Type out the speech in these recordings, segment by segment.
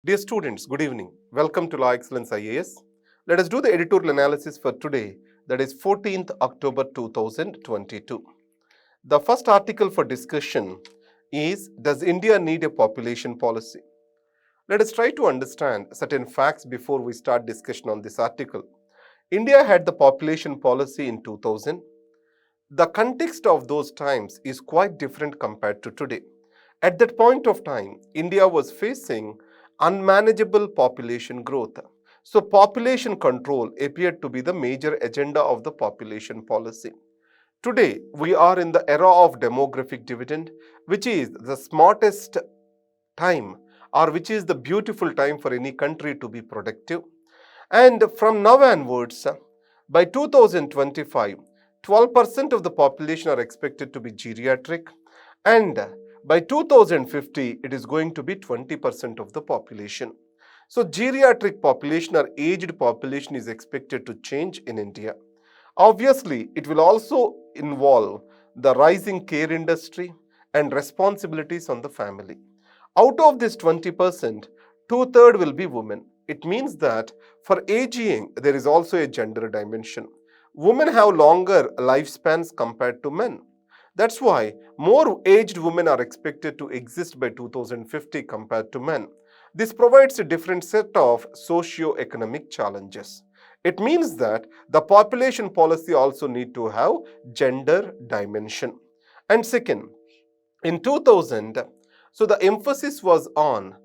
Dear students, good evening. Welcome to Law Excellence IAS. Let us do the editorial analysis for today, that is 14th October 2022. The first article for discussion is, does India need a population policy? Let us try to understand certain facts before we start discussion on this article. India had the population policy in 2000. The context of those times is quite different compared to today. At that point of time, India was facing unmanageable population growth. So population control appeared to be the major agenda of the population policy. Today, we are in the era of demographic dividend, which is the smartest time or which is the beautiful time for any country to be productive. And from now onwards, by 2025, 12% of the population are expected to be geriatric, and by 2050, it is going to be 20% of the population. So geriatric population or aged population is expected to change in India. Obviously, it will also involve the rising care industry and responsibilities on the family. Out of this 20%, two-thirds will be women. It means that for aging, there is also a gender dimension. Women have longer lifespans compared to men. That's why more aged women are expected to exist by 2050 compared to men. This provides a different set of socio-economic challenges. It means that the population policy also need to have gender dimension. And second, in 2000, so the emphasis was on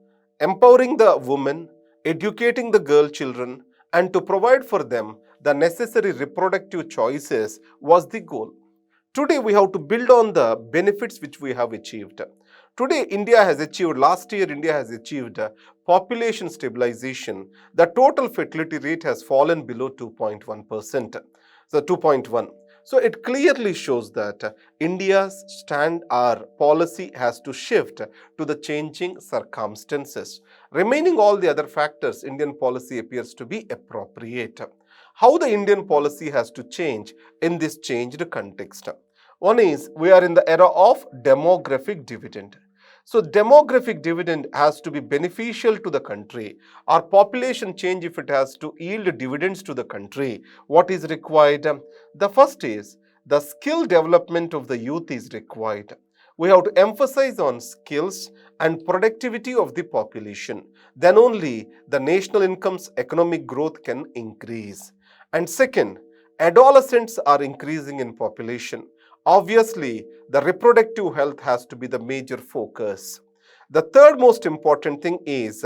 empowering the women, educating the girl children, and to provide for them the necessary reproductive choices was the goal. Today, we have to build on the benefits which we have achieved. Today, last year, India has achieved population stabilization. The total fertility rate has fallen below 2.1%. So 2.1. So it clearly shows that India's stand or policy has to shift to the changing circumstances. Remaining all the other factors, Indian policy appears to be appropriate. How the Indian policy has to change in this changed context? One is, we are in the era of demographic dividend. So demographic dividend has to be beneficial to the country. Our population change, if it has to yield dividends to the country, what is required? The first is, the skill development of the youth is required. We have to emphasize on skills and productivity of the population. Then only the national income's economic growth can increase. And second, adolescents are increasing in population. Obviously, the reproductive health has to be the major focus. The third most important thing is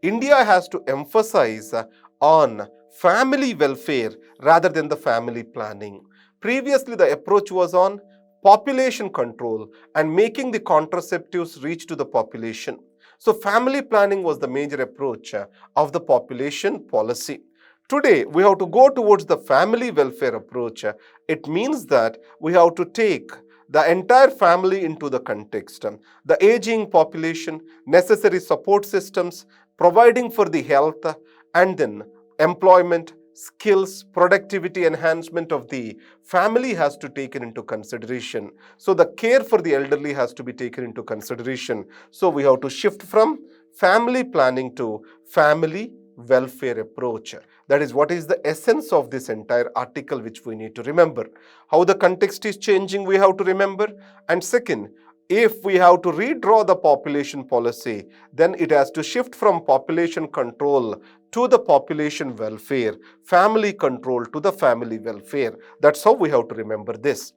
India has to emphasize on family welfare rather than the family planning. Previously, the approach was on population control and making the contraceptives reach to the population. So family planning was the major approach of the population policy. Today, we have to go towards the family welfare approach. It means that we have to take the entire family into the context. The aging population, necessary support systems, providing for the health, and then employment, skills, productivity enhancement of the family has to be taken into consideration. So the care for the elderly has to be taken into consideration. So we have to shift from family planning to family welfare approach. That is what is the essence of this entire article which we need to remember. How the context is changing we have to remember. And second, if we have to redraw the population policy, then it has to shift from population control to the population welfare, family control to the family welfare. That's how we have to remember this.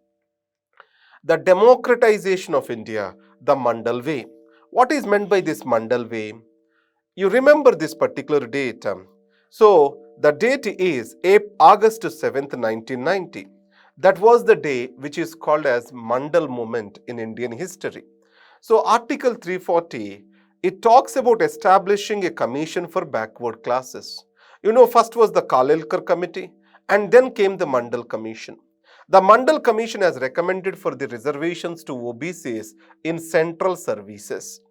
The democratization of India, the Mandal way. What is meant by this Mandal way? You remember this particular date. So the date is August 7th, 1990. That was the day which is called as Mandal moment in Indian history. So Article 340, it talks about establishing a commission for backward classes. First was the Kalelkar committee and then came the Mandal commission. The Mandal commission has recommended for the reservations to OBCs in central services.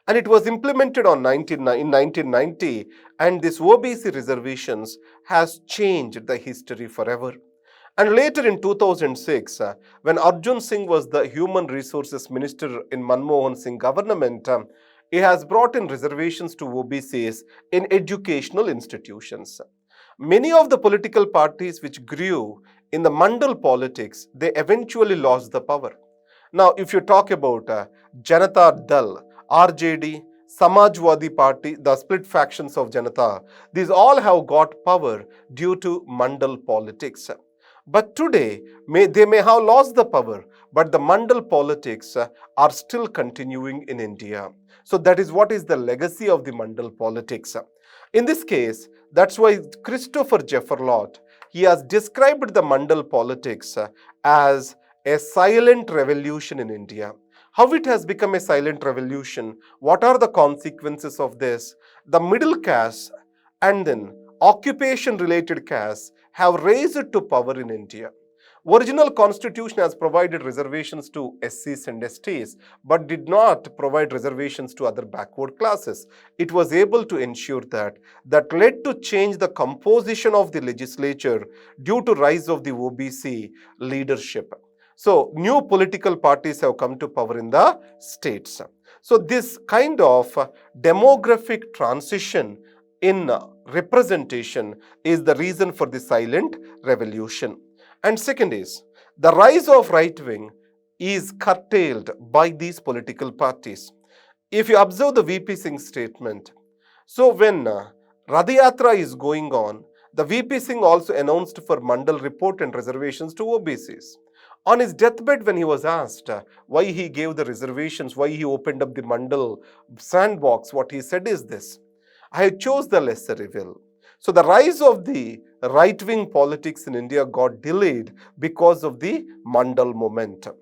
And it was implemented in 1990, and this OBC reservations has changed the history forever. And later in 2006, when Arjun Singh was the Human Resources Minister in Manmohan Singh government, He has brought in reservations to OBCs in educational institutions. Many of the political parties which grew in the Mandal politics, they eventually lost the power. Now, if you talk about Janata Dal, RJD, Samajwadi Party, the split factions of Janata, these all have got power due to Mandal politics. But today, they may have lost the power, but the Mandal politics are still continuing in India. So that is what is the legacy of the Mandal politics. In this case, that's why Christopher Jefferlot, he has described the Mandal politics as a silent revolution in India. How it has become a silent revolution? What are the consequences of this? The middle caste and then occupation related castes have raised to power in India. Original constitution has provided reservations to SCs and STs, but did not provide reservations to other backward classes. It was able to ensure that led to change the composition of the legislature due to rise of the OBC leadership. So new political parties have come to power in the states. So this kind of demographic transition in representation is the reason for the silent revolution. And second is, the rise of right wing is curtailed by these political parties. If you observe the VP Singh's statement, so when Radhayatra is going on, the VP Singh also announced for Mandal report and reservations to OBCs. On his deathbed, when he was asked why he gave the reservations, why he opened up the Mandal sandbox, what he said is this: I chose the lesser evil. So the rise of the right-wing politics in India got delayed because of the Mandal momentum.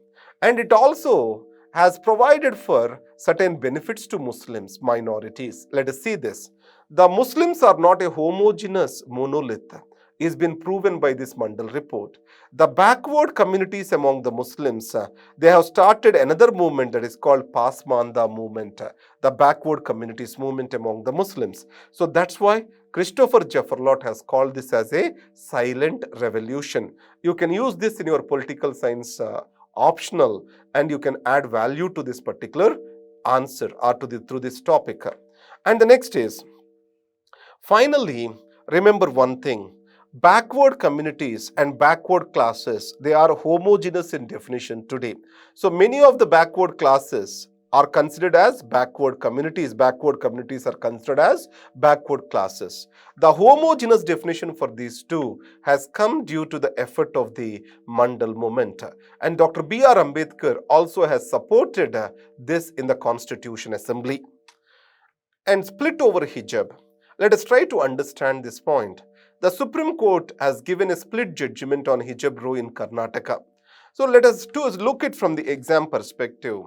And it also has provided for certain benefits to Muslims, minorities. Let us see this. The Muslims are not a homogeneous monolith. Is been proven by this Mandal report. The backward communities among the Muslims, they have started another movement that is called Pasmanda movement, the backward communities movement among the Muslims. So that's why Christopher Jefferlot has called this as a silent revolution. You can use this in your political science optional, and you can add value to this particular answer or through this topic. And the next is, finally, remember one thing. Backward communities and backward classes, they are homogeneous in definition today. So many of the backward classes are considered as backward communities. Backward communities are considered as backward classes. The homogeneous definition for these two has come due to the effort of the Mandal movement. And Dr. B.R. Ambedkar also has supported this in the Constitution Assembly. And split over hijab. Let us try to understand this point. The Supreme Court has given a split judgment on hijab rule in Karnataka. So let us look at from the exam perspective,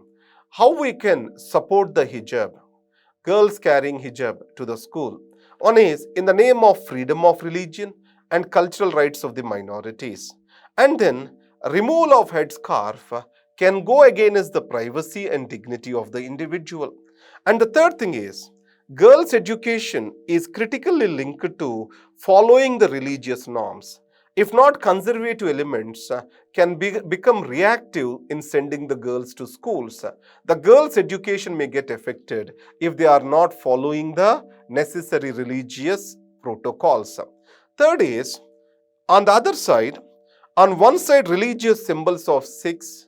how we can support the hijab, girls carrying hijab to the school. One is in the name of freedom of religion and cultural rights of the minorities. And then removal of headscarf can go against the privacy and dignity of the individual. And the third thing is, girls' education is critically linked to following the religious norms. If not, conservative elements can become reactive in sending the girls to schools. The girls' education may get affected if they are not following the necessary religious protocols. Third is, on the other side, on one side, religious symbols of Sikhs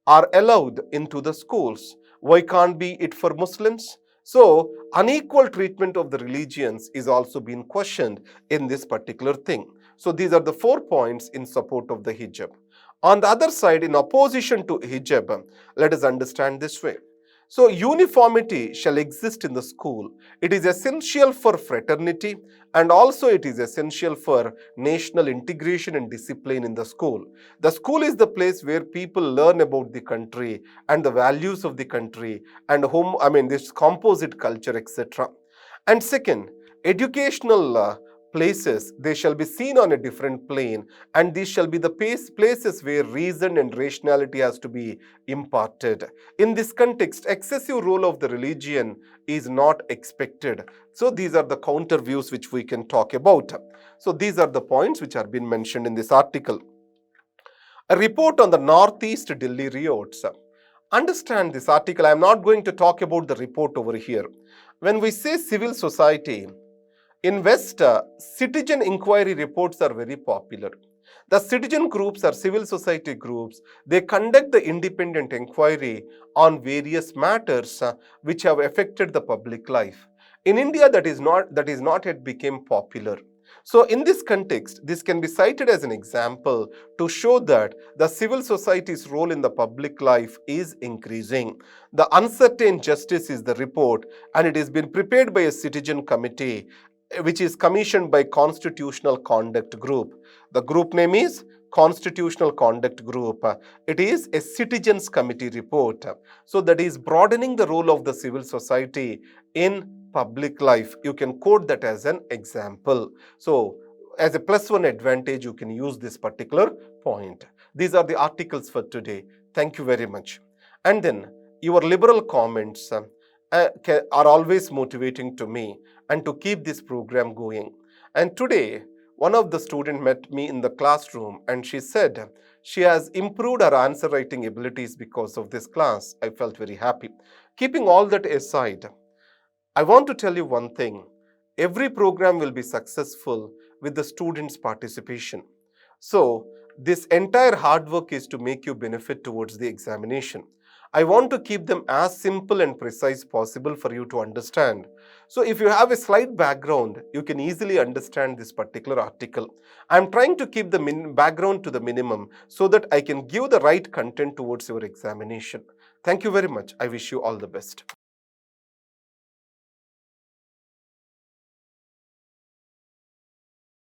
are allowed into the schools. Why can't be it for Muslims? So, unequal treatment of the religions is also being questioned in this particular thing. So, these are the 4 points in support of the hijab. On the other side, in opposition to hijab, let us understand this way. So, uniformity shall exist in the school. It is essential for fraternity, and also it is essential for national integration and discipline in the school. The school is the place where people learn about the country and the values of the country and this composite culture, etc. And second, educational places, they shall be seen on a different plane, and these shall be the places where reason and rationality has to be imparted. In this context, excessive role of the religion is not expected. So these are the counter views which we can talk about. So these are the points which are being mentioned in this article. A report on the Northeast Delhi riots. Understand this article. I am not going to talk about the report over here. When we say civil society, in West, citizen inquiry reports are very popular. The citizen groups are civil society groups. They conduct the independent inquiry on various matters which have affected the public life. In India, that is not yet became popular. So in this context, this can be cited as an example to show that the civil society's role in the public life is increasing. The uncertain justice is the report, and it has been prepared by a citizen committee which is commissioned by Constitutional Conduct Group. The group name is Constitutional Conduct Group. It is a citizens committee report. So that is broadening the role of the civil society in public life. You can quote that as an example. So as a plus one advantage, you can use this particular point. These are the articles for today. Thank you very much. And then your liberal comments are always motivating to me and to keep this program going. And today, one of the students met me in the classroom and she said she has improved her answer writing abilities because of this class. I felt very happy. Keeping all that aside, I want to tell you one thing. Every program will be successful with the students' participation. So, this entire hard work is to make you benefit towards the examination. I want to keep them as simple and precise possible for you to understand. So if you have a slight background, you can easily understand this particular article. I am trying to keep the background to the minimum so that I can give the right content towards your examination. Thank you very much. I wish you all the best.